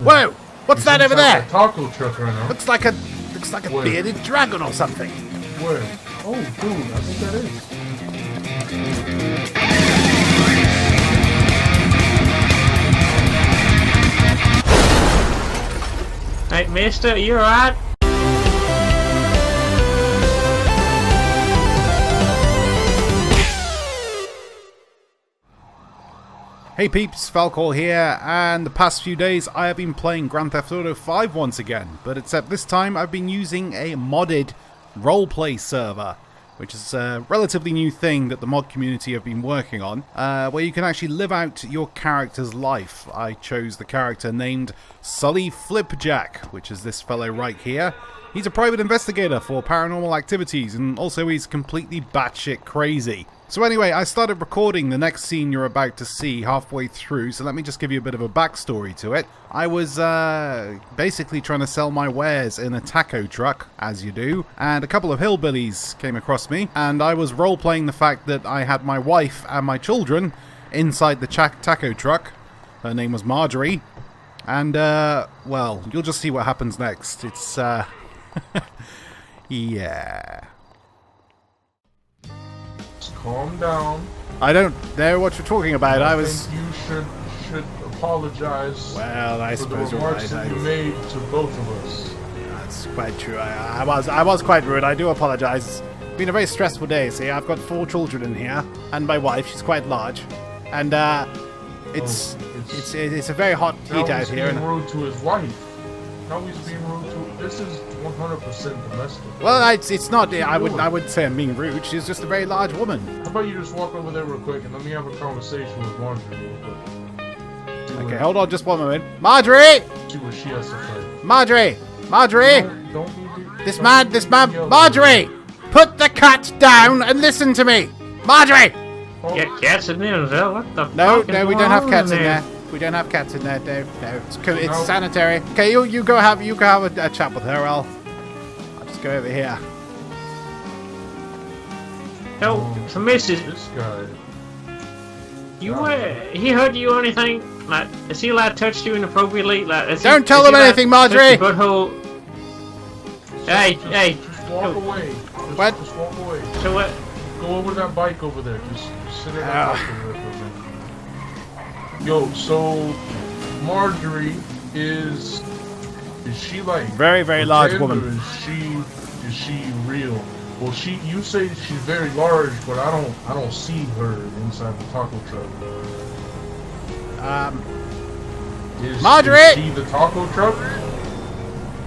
Whoa! What's that over there? A taco truck right now. Looks like a bearded dragon or something. Where? Oh, dude, I think that is. Hey, mister, you alright? Hey peeps, Falcore here, and the past few days I have been playing Grand Theft Auto 5 once again, but except this time I've been using a modded roleplay server, which is a relatively new thing that the mod community have been working on, where you can actually live out your character's life. I chose the character named Sully Flipjack, which is this fellow right here. He's a private investigator for paranormal activities, and also he's completely batshit crazy. So anyway, I started recording the next scene you're about to see halfway through, so let me just give you a bit of a backstory to it. I was basically trying to sell my wares in a taco truck, as you do, and a couple of hillbillies came across me, and I was role-playing the fact that I had my wife and my children inside the taco truck. Her name was Marjorie, and well, you'll just see what happens next. It's yeah. Calm down. I don't know what you're talking about. I think you should apologize. Well, I suppose you're right. That you made to both of us. That's quite true. I was quite rude. I do apologize. It's been a very stressful day. See, I've got 4 children in here, and my wife. She's quite large, and it's a very hot heat out here. He's being rude to his wife. Now he's being rude to. This is 100% domestic. Well, it's not. I wouldn't say I'm being rude. She's just a very large woman. How about you just walk over there real quick and let me have a conversation with Marjorie real quick. Okay, hold on just one moment. Marjorie! See what she has to say. Marjorie! Don't This man, Marjorie! Put the cat down and listen to me! Marjorie! Oh. Get cats in there as well? What the No, fuck is we don't have going cats on in there. We don't have cats in there, Dave. No, it's sanitary. Okay, you go have a chat with her. I'll just go over here. No, so Mrs. This guy. He hurt you or anything? Like, is he like touched you inappropriately? Like, Don't tell them anything, Marjorie! Butthole. Hey. Just walk away. What? Just walk away. So what? Go over that bike over there. Just sit in that bike over there for a minute. Yo, so Marjorie is she like very, very large woman? Or is she real? Well, you say she's very large, but I don't see her inside the taco truck. Marjorie! Is she the taco truck?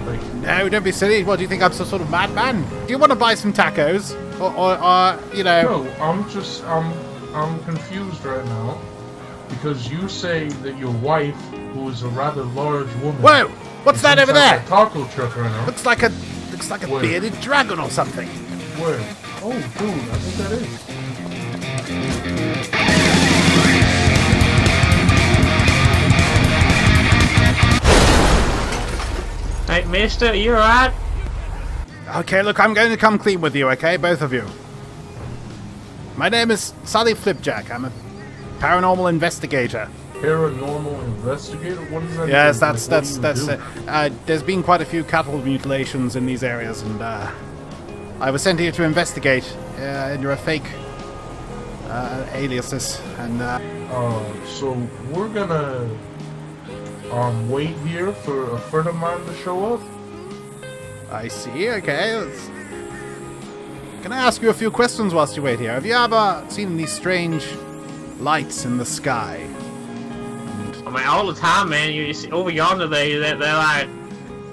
Like, no, don't be silly. What do you think? I'm some sort of madman? Do you want to buy some tacos, or you know? No, I'm confused right now. Because you say that your wife, who is a rather large woman... Whoa! What's that over there? A taco truck right now. Looks like a bearded dragon or something. Where? Oh, dude, I think that is. Hey, mister, you alright? Okay, look, I'm going to come clean with you, okay? Both of you. My name is Sully Flipjack. I'm a Paranormal Investigator. Paranormal Investigator? What is that? Yes, that's it. There's been quite a few cattle mutilations in these areas, and I was sent here to investigate under a fake aliases, and so we're gonna wait here for a friend of mine to show up. I see. Okay. Can I ask you a few questions whilst you wait here? Have you ever seen these strange lights in the sky? I mean, all the time, man. You see over yonder, they're like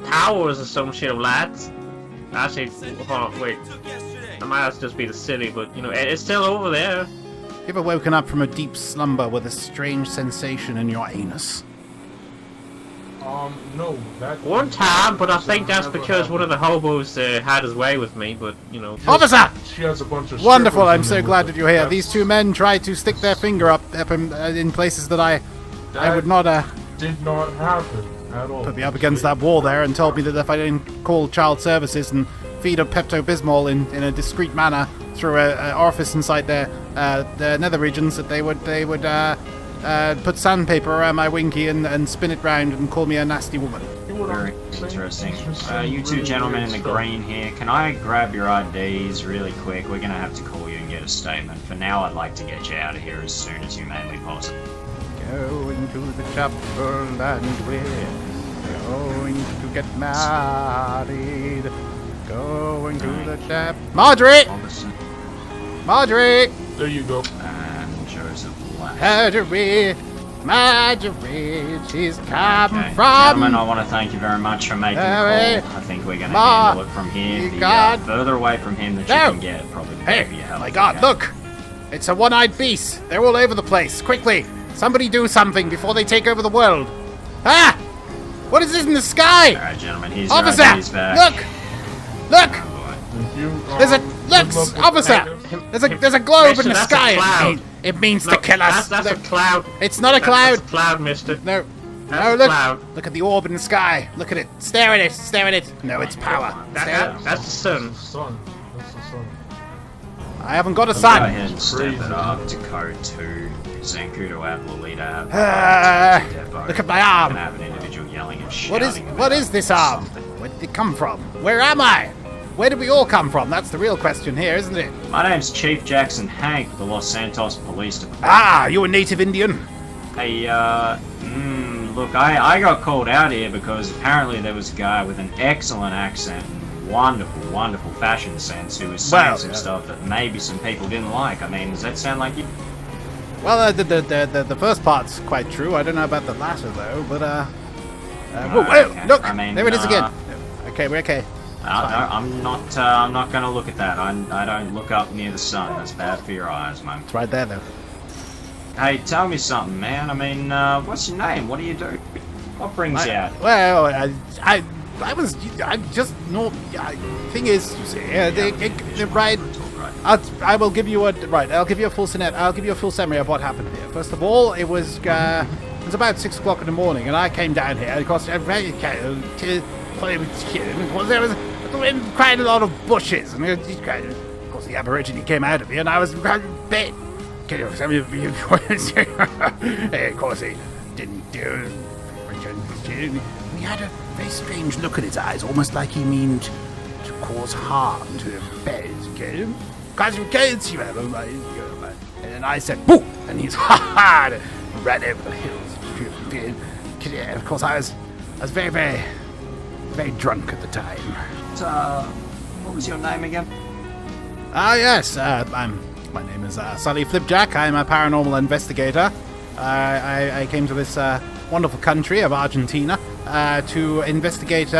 towers or some shit of lights. Actually, hold on, wait. That might just be the city, but you know, it's still over there. You ever woken up from a deep slumber with a strange sensation in your anus? No. One time, but I think that's because one of the hobos had his way with me, but, you know... Officer! She has a bunch of... Wonderful, I'm so glad that you're here. These two men tried to stick their finger up in places that I would not... did not happen at all. Put me up against that wall there and told me that if I didn't call child services and feed a Pepto-Bismol in a discreet manner through an orifice inside their nether regions, that they would put sandpaper around my winky and spin it round and call me a nasty woman. Very interesting. You two gentlemen in the green here, can I grab your IDs really quick? We're going to have to call you and get a statement. For now, I'd like to get you out of here as soon as humanly possible. Going to the chapel and we're going to get married. Going to the chapel. Marjorie! Marjorie! There you go. And Joseph Black. Marjorie, she's come Okay. from... Gentlemen, I want to thank you very much for making the call. I think we're going to handle it from here. The further away from him that you can get, probably the better for your health. My God, look! It's a one-eyed beast. They're all over the place. Quickly, somebody do something before they take over the world. Ah! What is this in the sky? Alright, gentlemen, here's Officer! your IDs back. Look! Look! Thank you. There's a... Look! Officer! There's a globe in the Mister, sky. that's a cloud. It means Look, to kill us. That's a cloud. It's not a cloud. That's a cloud, mister. No. That's No, a look. cloud. Look at the orb in the sky. Look at it. Stare at it. Stare at it. No, it's power. Stare. That's the sun. That's the sun. That's the sun. I haven't got a Go son. ahead and step Crazy. it up to code 2. Zancudo at Lolita. Look at my arm. Can have an individual yelling and What is shouting this arm? Where did it come from? Where am I? Where did we all come from? That's the real question here, isn't it? My name's Chief Jackson Hank, the Los Santos Police Department. Ah, you a native Indian? Hey, look, I got called out here because apparently there was a guy with an excellent accent and wonderful, wonderful fashion sense who was saying some stuff that maybe some people didn't like. I mean, does that sound like you? Well, the first part's quite true. I don't know about the latter though, but whoa, okay. look, I mean, there it is again. Okay, we're okay. I'm not gonna look at that. I don't look up near the sun. That's bad for your eyes, man. It's right there though. Hey, tell me something, man. I mean, what's your name? What do you do? What brings you out? Well, I just no. Thing is, you see, right. I will give you I'll give you a full summary of what happened here. First of all, it was about 6 o'clock in the morning, and I came down here. Of course, there was quite a lot of bushes, and of course the Aborigine came out of me, and I was bit. Of course, he didn't do. He had a very strange look in his eyes, almost like he meant to cause harm to the bed. And then I said, "Boo!" and he's ran over the hills. And of course, I was very, very, very drunk at the time. What was your name again? Yes, my name is Sully Flipjack. I'm a paranormal investigator. I came to this wonderful country of Argentina to investigate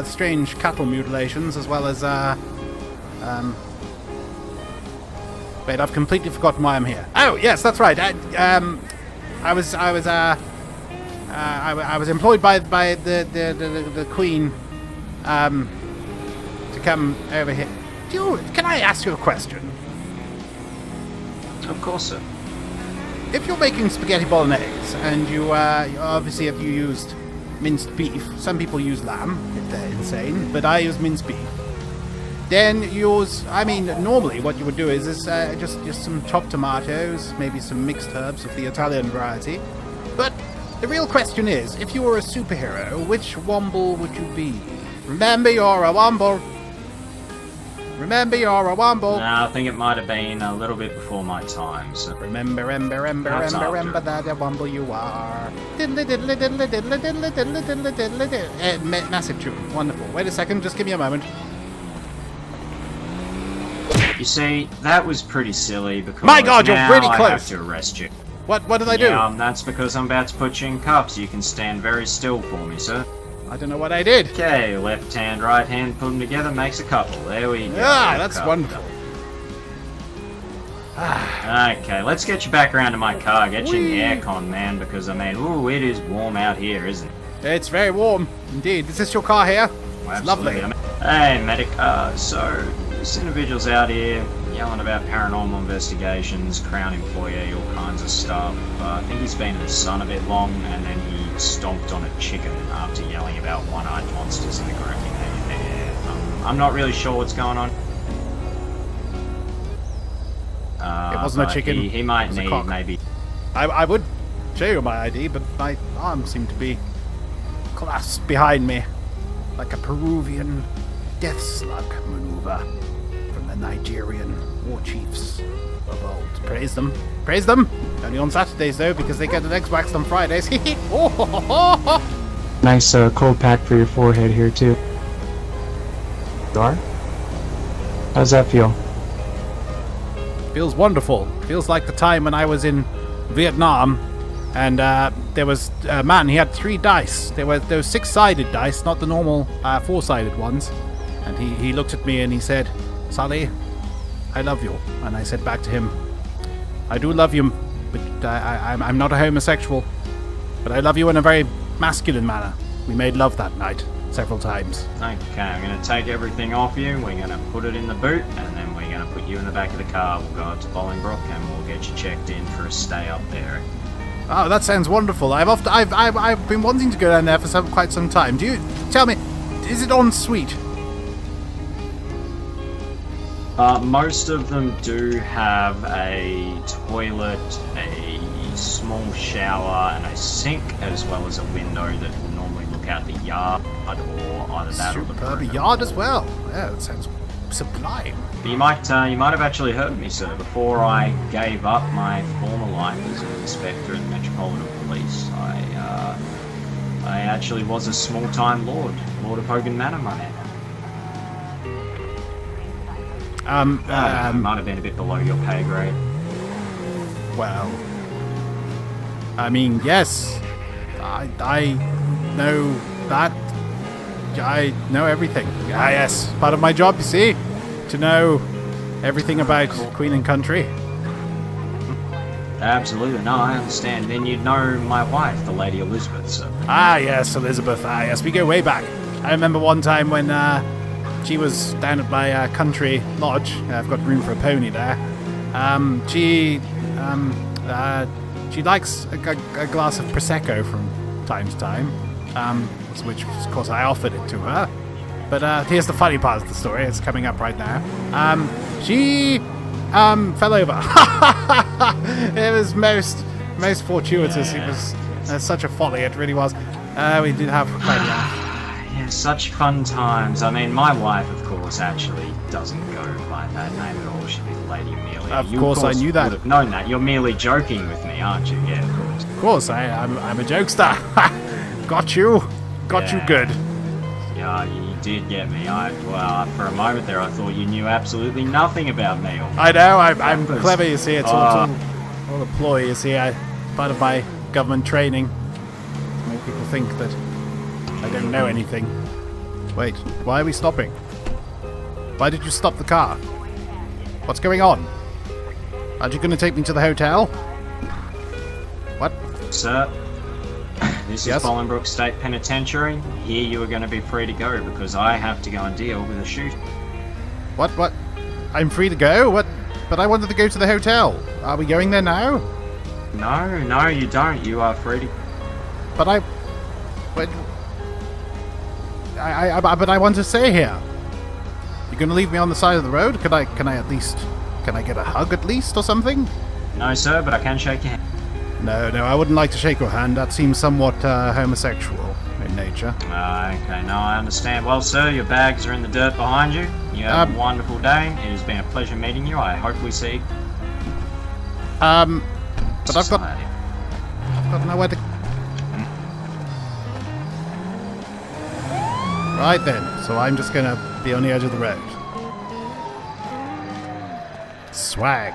strange cattle mutilations, as well as wait, I've completely forgotten why I'm here. Oh, yes, that's right. I was employed by the Queen to come over here. Can I ask you a question? Of course, sir. If you're making spaghetti bolognese and you obviously if you used minced beef, some people use lamb if they're insane, but I use minced beef. Then normally what you would do is just some chopped tomatoes, maybe some mixed herbs of the Italian variety. But the real question is, if you were a superhero, which Womble would you be? Remember, you're a Womble. Remember, you're a Womble. No, I think it might have been a little bit before my time, so... Remember that a Womble you are. Massive tune. Wonderful. Wait a second, just give me a moment. You see, that was pretty silly because My God, you're now really I close. have to arrest you. What did I do? That's because I'm about to put you in cuffs. You can stand very still for me, sir. I don't know what I did. Okay, left hand, right hand, put them together makes a couple. There we go. Ah, that's wonderful. Okay, let's get you back around to my car. Get you in the aircon, man, because, I mean, ooh, it is warm out here, isn't it? It's very warm, indeed. Is this your car here? It's lovely. Hey, medic, so, this individual's out here yelling about paranormal investigations, Crown employee, all kinds of stuff. I think he's been in the sun a bit long, and then he stomped on a chicken after yelling about one-eyed monsters in the ground. I'm not really sure what's going on. It wasn't a chicken. He might It was a need cock. maybe... I would show you my ID, but my arms seem to be clasped behind me like a Peruvian death slug maneuver from the Nigerian war chiefs of old. Praise them. Praise them! Only on Saturdays, though, because they get an eggs waxed on Fridays. Nice cold pack for your forehead here, too. Dar? How's that feel? Feels wonderful. Feels like the time when I was in Vietnam, and there was a man. He had 3 dice. There were 6-sided dice, not the normal 4-sided ones. And he looked at me and he said, "Sully, I love you." And I said back to him, "I do love you, but I'm not a homosexual. But I love you in a very masculine manner." We made love that night several times. Okay, I'm going to take everything off you, we're going to put it in the boot, and then we're going to put you in the back of the car. We'll go up to Bolingbroke and we'll get you checked in for a stay up there. Oh, that sounds wonderful. I've been wanting to go down there for quite some time. Do you tell me, is it en suite? Most of them do have a toilet, a small shower, and a sink, as well as a window that will normally look out the yard, or either that or the Superb perimeter. yard as well. Yeah, that sounds sublime. You might have actually heard of me, sir. Before I gave up my former life as an inspector in the Metropolitan Police, I actually was a small-time lord of Hogan Manor, my man. Might have been a bit below your pay grade. Well, I mean, yes, I know that. I know everything. Ah, yes, part of my job, you see, to know everything about Queen and Country. Absolutely, no, I understand. Then you'd know my wife, the Lady Elizabeth, sir. Ah, yes, Elizabeth. Ah, yes, we go way back. I remember one time when she was down at my country lodge. I've got room for a pony there. She likes a glass of Prosecco from time to time, which, of course, I offered it to her. But here's the funny part of the story. It's coming up right now. She fell over. It was most fortuitous. It was such a folly. It really was. We did have quite a laugh. Yeah, such fun times. I mean, my wife, of course, actually doesn't go by that name at all. She'd be Lady Amelia. Of course, I knew that. You would have known that. You're merely joking with me, aren't you? Yeah, of course. Of course, I'm a jokester. Got you good. Yeah, you did get me. Well, for a moment there, I thought you knew absolutely nothing about me. I know. I'm clever. You see, it's all a ploy. You see, part of my government training to make people think that I don't know anything. Wait, why are we stopping? Why did you stop the car? What's going on? Aren't you going to take me to the hotel? What? Sir, this is Bolingbroke State Penitentiary. Here you are going to be free to go because I have to go and deal with a shoot. What? I'm free to go? What? But I wanted to go to the hotel. Are we going there now? No, you don't. You are free to... But I want to stay here. You're going to leave me on the side of the road? Can I get a hug at least or something? No, sir, but I can shake your hand. No, I wouldn't like to shake your hand. That seems somewhat homosexual in nature. Okay, no, I understand. Well, sir, your bags are in the dirt behind you. You have a wonderful day. It has been a pleasure meeting you. I hope we see. But I've got nowhere to. Right then, so I'm just gonna be on the edge of the road. Swag.